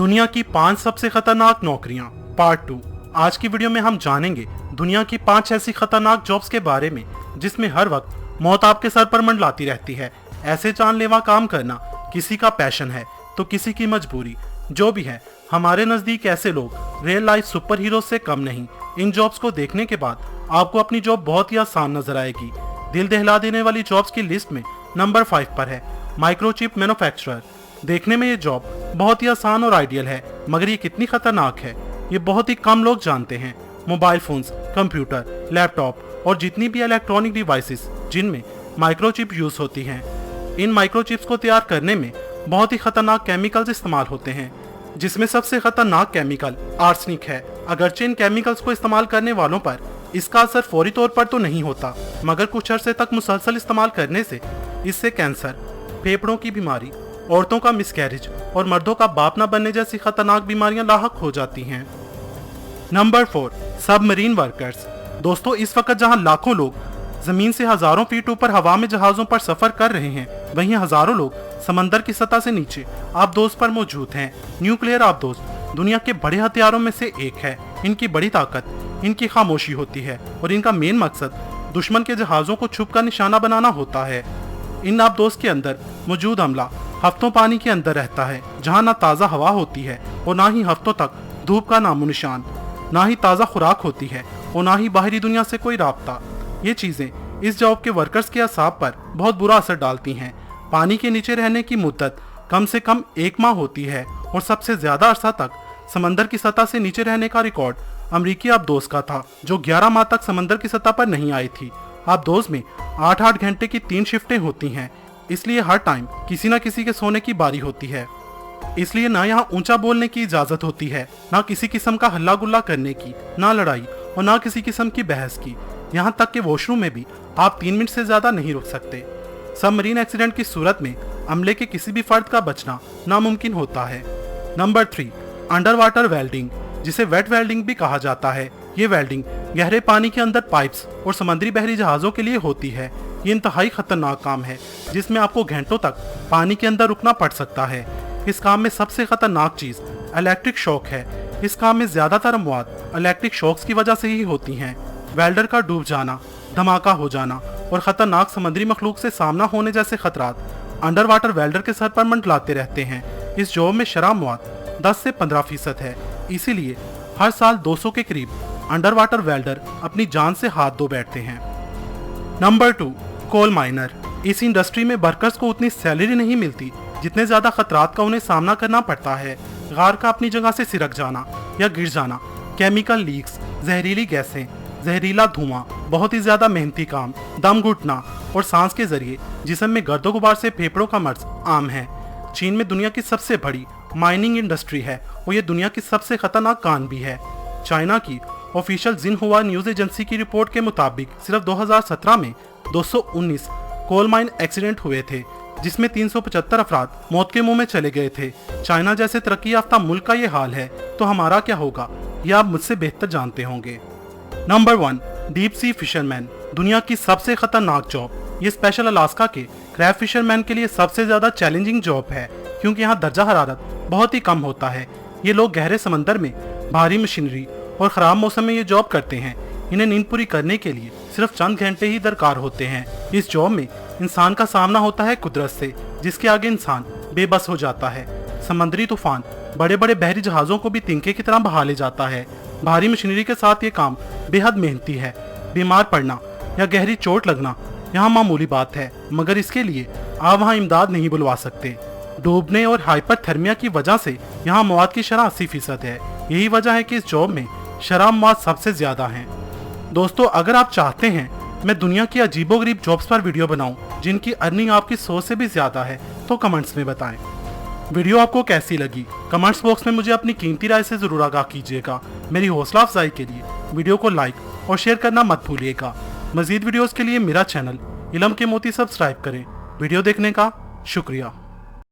दुनिया की 5 सबसे खतरनाक नौकरियां पार्ट 2। आज की वीडियो में हम जानेंगे दुनिया की 5 ऐसी खतरनाक जॉब्स के बारे में जिसमें हर वक्त मौत आपके सर पर मंडलाती रहती है। ऐसे जानलेवा काम करना किसी का पैशन है तो किसी की मजबूरी। जो भी है, हमारे नजदीक ऐसे लोग रियल लाइफ सुपर हीरो से कम नहीं। इन जॉब्स को देखने के बाद आपको अपनी जॉब बहुत ही आसान नजर आएगी। दिल दहला देने वाली जॉब्स की लिस्ट में नंबर 5 पर है माइक्रोचिप मैन्युफैक्चरर। देखने में ये जॉब बहुत ही आसान और आइडियल है, मगर ये कितनी खतरनाक है ये बहुत ही कम लोग जानते हैं। मोबाइल फोन्स, कंप्यूटर, लैपटॉप और जितनी भी इलेक्ट्रॉनिक डिवाइसेस जिनमें माइक्रोचिप यूज होती हैं, इन माइक्रोचिप्स को तैयार करने में बहुत ही खतरनाक केमिकल्स इस्तेमाल होते हैं, जिसमें सबसे खतरनाक केमिकल आर्सेनिक है। अगरचे इन केमिकल्स को इस्तेमाल करने वालों पर इसका असर फौरी तौर पर तो नहीं होता, मगर कुछ अरसे तक मुसलसल इस्तेमाल करने से इससे कैंसर, फेफड़ों की बीमारी, औरतों का मिसकैरेज और मर्दों का बाप न बनने जैसी खतरनाक बीमारियां लाहक हो जाती हैं। Number 4, submarine workers. दोस्तों, इस वक्त जहां लाखों लोग जमीन से हजारों फीट ऊपर हवा में जहाजों पर सफर कर रहे हैं, वहीं हजारों लोग समंदर की सतह से नीचे आबदोज पर मौजूद हैं। न्यूक्लियर आबदोज दुनिया के बड़े हथियारों में से एक है। इनकी बड़ी ताकत इनकी खामोशी होती है और इनका मेन मकसद दुश्मन के जहाजों को छुप कर निशाना बनाना होता है। इन आबदोज के अंदर मौजूद अमला हफ्तों पानी के अंदर रहता है, जहां ना ताज़ा हवा होती है और ना ही हफ्तों तक धूप का नामो निशान, ना ही ताज़ा खुराक होती है और ना ही बाहरी दुनिया से कोई राब्ता। ये चीज़ें इस जॉब के वर्कर्स के असाब पर बहुत बुरा असर डालती हैं। पानी के नीचे रहने की मुद्दत कम से कम 1 माह होती है और सबसे ज्यादा अरसा तक समंदर की सतह से नीचे रहने का रिकॉर्ड अमरीकी आबदोज का था, जो 11 माह तक समंदर की सतह पर नहीं आई थी। आबदोज में 8-8 घंटे की 3 शिफ्टें होती हैं, इसलिए हर टाइम किसी न किसी के सोने की बारी होती है। इसलिए ना यहाँ ऊंचा बोलने की इजाजत होती है, ना किसी किस्म का हल्ला गुल्ला करने की, ना लड़ाई और ना किसी किस्म की बहस की। यहाँ तक कि वॉशरूम में भी आप 3 मिनट से ज्यादा नहीं रुक सकते। सबमरीन एक्सीडेंट की सूरत में अमले के किसी भी फर्द का बचना नामुमकिन होता है। नंबर 3, अंडर वाटर वेल्डिंग, जिसे वेट वेल्डिंग भी कहा जाता है। ये वेल्डिंग गहरे पानी के अंदर पाइप्स और समुद्री बहरी जहाजों के लिए होती है। ये इंतहाई खतरनाक काम है, जिसमें आपको घंटों तक पानी के अंदर रुकना पड़ सकता है। इस काम में सबसे खतरनाक चीज इलेक्ट्रिक शॉक है। इस काम में ज्यादातर अमवात इलेक्ट्रिक शॉक्स की वजह से ही होती हैं। वेल्डर का डूब जाना, धमाका हो जाना और खतरनाक समुद्री मखलूक से सामना होने जैसे खतरात अंडर वाटर वेल्डर के सर पर मंडलाते रहते हैं। इस जॉब में शराब मौत 10 से 15% है, इसीलिए हर साल 200 के करीब अंडर वाटर वेल्डर अपनी जान से हाथ धो बैठते हैं। नंबर 2, कोल माइनर। इस इंडस्ट्री में वर्कर्स को उतनी सैलरी नहीं मिलती जितने ज्यादा खतरात का उन्हें सामना करना पड़ता है। गार का अपनी जगह से सिरक जाना या गिर जाना, केमिकल लीक्स, जहरीली गैसें, जहरीला धुआं, बहुत ही ज्यादा मेहनती काम, दम घुटना और सांस के जरिए जिस्म में गर्दो गुबार से फेफड़ों का मर्ज आम है। चीन में दुनिया की सबसे बड़ी माइनिंग इंडस्ट्री है और ये दुनिया की सबसे खतरनाक कान भी है। चाइना की ऑफिशियल जिनहुआ न्यूज एजेंसी की रिपोर्ट के मुताबिक सिर्फ 2017 में 219 कोल माइन एक्सीडेंट हुए थे, जिसमें 375 अफराद मौत के मुंह में चले गए थे। चाइना जैसे तरक्की याफ्ता मुल्क का ये हाल है तो हमारा क्या होगा, यह आप मुझसे बेहतर जानते होंगे। Number 1, deep sea fisherman. दुनिया की सबसे खतरनाक जॉब। ये स्पेशल अलास्का के क्रैब फिशरमैन के लिए सबसे ज्यादा चैलेंजिंग जॉब है, क्योंकि यहाँ दर्जा हरारत बहुत ही कम होता है। ये लोग गहरे समंदर में भारी मशीनरी और खराब मौसम में ये जॉब करते हैं। इन्हें नींद पूरी करने के लिए सिर्फ चंद घंटे ही दरकार होते हैं। इस जॉब में इंसान का सामना होता है कुदरत से, जिसके आगे इंसान बेबस हो जाता है। समुद्री तूफान बड़े बड़े बहरी जहाजों को भी तिनके की तरह बहा ले जाता है। भारी मशीनरी के साथ ये काम बेहद मेहनती है। बीमार पड़ना या गहरी चोट लगना यहाँ मामूली बात है, मगर इसके लिए आप वहाँ इमदाद नहीं बुलवा सकते। डूबने और हाइपरथर्मिया की वजह से यहाँ मौत की शरह 80% है। यही वजह है कि इस जॉब में शराब मौत सबसे ज्यादा है। दोस्तों, अगर आप चाहते हैं मैं दुनिया की अजीबोगरीब जॉब्स पर वीडियो बनाऊं जिनकी अर्निंग आपकी सोच से भी ज्यादा है, तो कमेंट्स में बताएं। वीडियो आपको कैसी लगी कमेंट्स बॉक्स में मुझे अपनी कीमती राय से जरूर आगाह कीजिएगा। मेरी हौसला अफजाई के लिए वीडियो को लाइक और शेयर करना मत भूलिएगा। मजीद वीडियोस के लिए मेरा चैनल इलम के मोती सब्सक्राइब करें। वीडियो देखने का शुक्रिया।